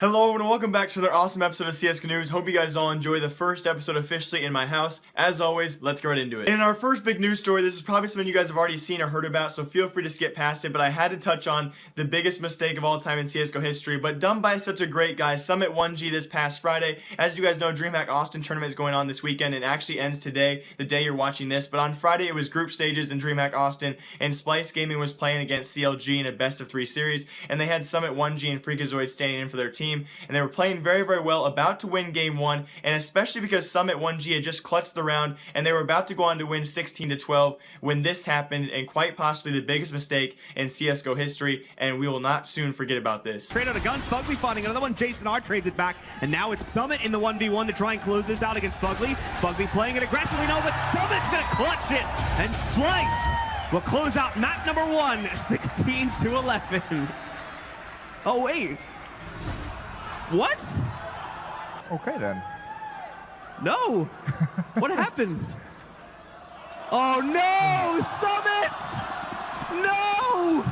Hello and welcome back to another awesome episode of CS:GO News. Hope you guys all enjoy the first episode officially in my house. As always, let's get right into it. In our first big news story, this is probably something you guys have already seen or heard about, so feel free to skip past it, but I had to touch on the biggest mistake of all time in CS:GO history, but done by such a great guy, Summit1G, this past Friday. As you guys know, DreamHack Austin tournament is going on this weekend and actually ends today, the day you're watching this, but on Friday it was group stages in DreamHack Austin, and Splyce Gaming was playing against CLG in a best of 3 series, and they had Summit1G and Freakazoid standing in for their team, and they were playing very well, about to win game 1, and especially because Summit1G had just clutched the round and they were about to go on to win 16-12 when this happened, and quite possibly the biggest mistake in CS:GO history, and we will not soon forget about this. Trade out a gun, Fugly finding another one, Jason R trades it back, and now it's Summit in the 1v1 to try and close this out against Fugly. Fugly playing it aggressively, no, but Summit's gonna clutch it, and Splyce will close out map number 1, 16-11. Oh wait. What? Okay then. No! What happened? Oh no! Summit! No!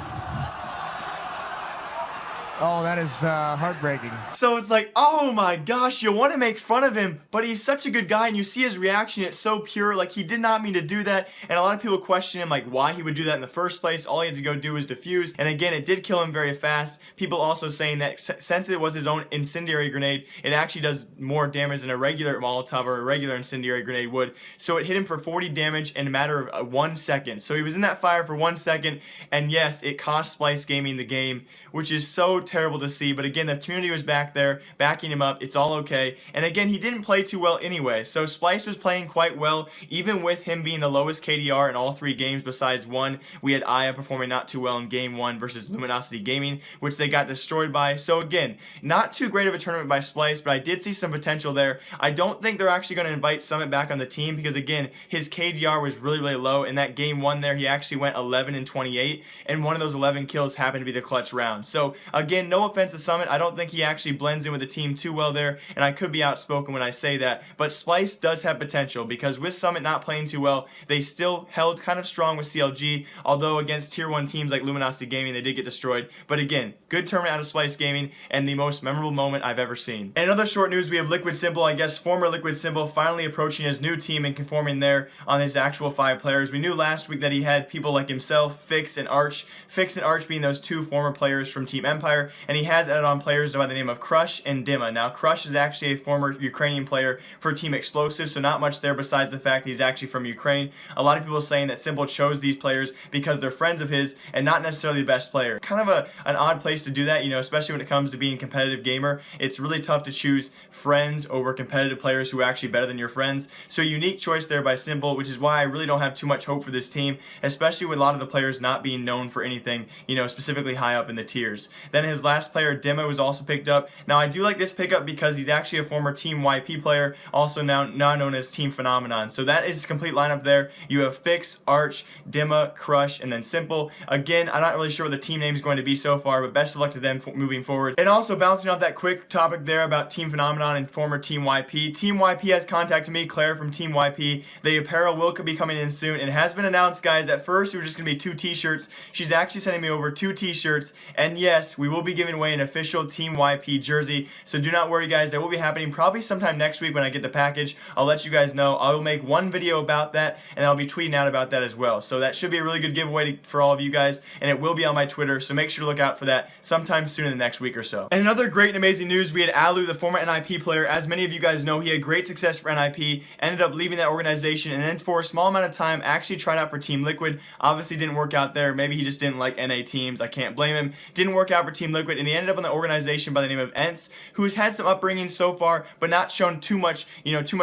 Oh, that is heartbreaking. So it's like, oh my gosh, you want to make fun of him, but he's such a good guy, and you see his reaction, it's so pure, like he did not mean to do that, and a lot of people question him, like why he would do that in the first place. All he had to go do was defuse, and again, it did kill him very fast. People also saying that since it was his own incendiary grenade, it actually does more damage than a regular Molotov or a regular incendiary grenade would, so it hit him for 40 damage in a matter of 1 second. So he was in that fire for 1 second, and yes, it cost Splyce Gaming the game, which is so terrible to see, but again, the community was back there backing him up. It's all okay, and again, he didn't play too well anyway, so Splyce was playing quite well, even with him being the lowest KDR in all 3 games besides one. We had Aya performing not too well in game 1 versus Luminosity Gaming, which they got destroyed by. So again, not too great of a tournament by Splyce, but I did see some potential there. I don't think they're actually going to invite Summit back on the team because again, his KDR was really low. In that game 1 there, he actually went 11-28, and one of those 11 kills happened to be the clutch round. So again, no offense to Summit, I don't think he actually blends in with the team too well there, and I could be outspoken when I say that, but Splyce does have potential because with Summit not playing too well, they still held kind of strong with CLG, although against tier 1 teams like Luminosity Gaming, they did get destroyed. But again, good tournament out of Splyce Gaming, and the most memorable moment I've ever seen. And another short news, we have Liquid Simple, I guess former Liquid Simple, finally approaching his new team and conforming there on his actual 5 players. We knew last week that he had people like himself, Fix and Arch. Fix and Arch being those 2 former players from Team Empire, and he has added on players by the name of Crush and Dima. Now, Crush is actually a former Ukrainian player for Team Explosive, so not much there besides the fact that he's actually from Ukraine. A lot of people saying that Simple chose these players because they're friends of his and not necessarily the best player. Kind of an odd place to do that, you know, especially when it comes to being a competitive gamer. It's really tough to choose friends over competitive players who are actually better than your friends. So unique choice there by Simple, which is why I really don't have too much hope for this team, especially with a lot of the players not being known for anything, you know, specifically high up in the tiers. Then his last player, Dima, was also picked up. Now, I do like this pickup because he's actually a former Team YP player, also now known as Team Phenomenon. So that is a complete lineup there. You have Fix, Arch, Dima, Crush, and then Simple. Again, I'm not really sure what the team name is going to be so far, but best of luck to them moving forward. And also, bouncing off that quick topic there about Team Phenomenon and former Team YP. Team YP has contacted me, Claire from Team YP. The apparel will be coming in soon. It has been announced, guys. At first, it was just going to be 2 t-shirts. She's actually sending me over 2 t-shirts. And yes, we will be giving away an official Team YP jersey. So do not worry, guys. That will be happening probably sometime next week when I get the package. I'll let you guys know. I will make one video about that, and I'll be tweeting out about that as well. So that should be a really good giveaway for all of you guys, and it will be on my Twitter. So make sure to look out for that sometime soon in the next week or so. And another great and amazing news, we had Allu, the former NIP player. As many of you guys know, he had great success for NIP, ended up leaving that organization, and then for a small amount of time actually tried out for Team Liquid. Obviously didn't work out there. Maybe he just didn't like NA teams. I can't blame him. Didn't work out for Team Liquid, and he ended up on the organization by the name of Ents, who's had some upbringing so far, but not shown too much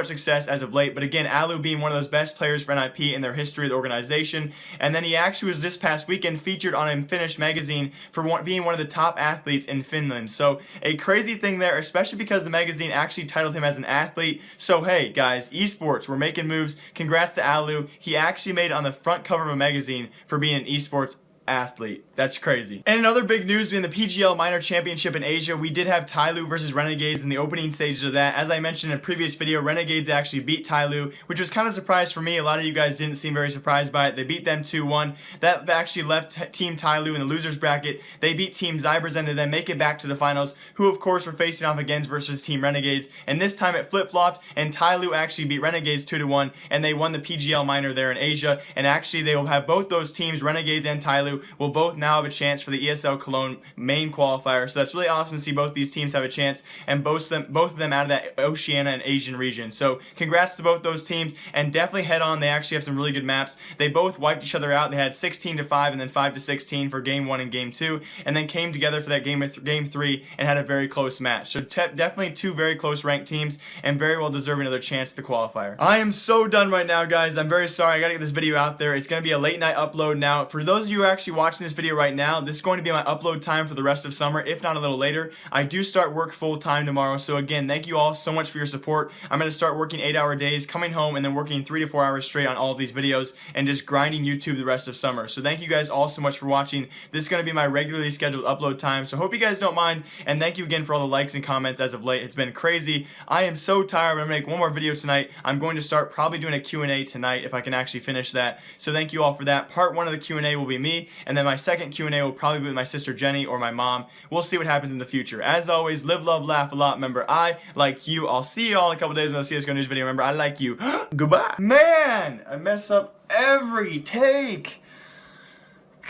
success as of late. But again, Allu being one of those best players for NIP in their history of the organization, and then he actually was this past weekend featured on Finnish magazine for being one of the top athletes in Finland. So a crazy thing there, especially because the magazine actually titled him as an athlete. So hey guys, esports, we're making moves. Congrats to Allu. He actually made it on the front cover of a magazine for being an esports athlete. That's crazy. And in other big news, in the PGL Minor Championship in Asia, we did have Tyloo versus Renegades in the opening stages of that. As I mentioned in a previous video, Renegades actually beat Tyloo, which was kind of a surprise for me. A lot of you guys didn't seem very surprised by it. They beat them 2-1. That actually left Team Tyloo in the losers bracket. They beat Team Zybrzen to then make it back to the finals, who of course were facing off against versus Team Renegades. And this time it flip-flopped, and Tyloo actually beat Renegades 2-1, and they won the PGL Minor there in Asia. And actually they will have both those teams, Renegades and Tyloo, will both now have a chance for the ESL Cologne main qualifier. So that's really awesome to see both these teams have a chance, and both of them out of that Oceania and Asian region. So congrats to both those teams, and definitely head on. They actually have some really good maps. They both wiped each other out. They had 16-5 and then 5-16 for game 1 and game 2, and then came together for that game 3 and had a very close match. So definitely two very close ranked teams, and very well deserving of their chance at the qualifier. I am so done right now, guys. I'm very sorry. I gotta get this video out there. It's gonna be a late night upload now. For those of you who are actually watching this video right now, this is going to be my upload time for the rest of summer, if not a little later. I do start work full time tomorrow, so again, thank you all so much for your support. I'm going to start working 8-hour days, coming home, and then working 3 to 4 hours straight on all of these videos, and just grinding YouTube the rest of summer. So thank you guys all so much for watching. This is going to be my regularly scheduled upload time, so hope you guys don't mind, and thank you again for all the likes and comments as of late. It's been crazy. I am so tired. I'm going to make one more video tonight. I'm going to start probably doing a Q&A tonight if I can actually finish that. So thank you all for that. Part 1 of the Q&A will be me, and then my second Q&A will probably be with my sister Jenny or my mom. We'll see what happens in the future. As always, live, love, laugh a lot. Remember, I like you. I'll see you all in a couple days in a CSGO news video. Remember, I like you. Goodbye. Man, I mess up every take.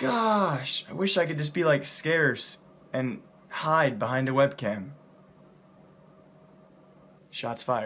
Gosh, I wish I could just be like scarce and hide behind a webcam. Shots fired.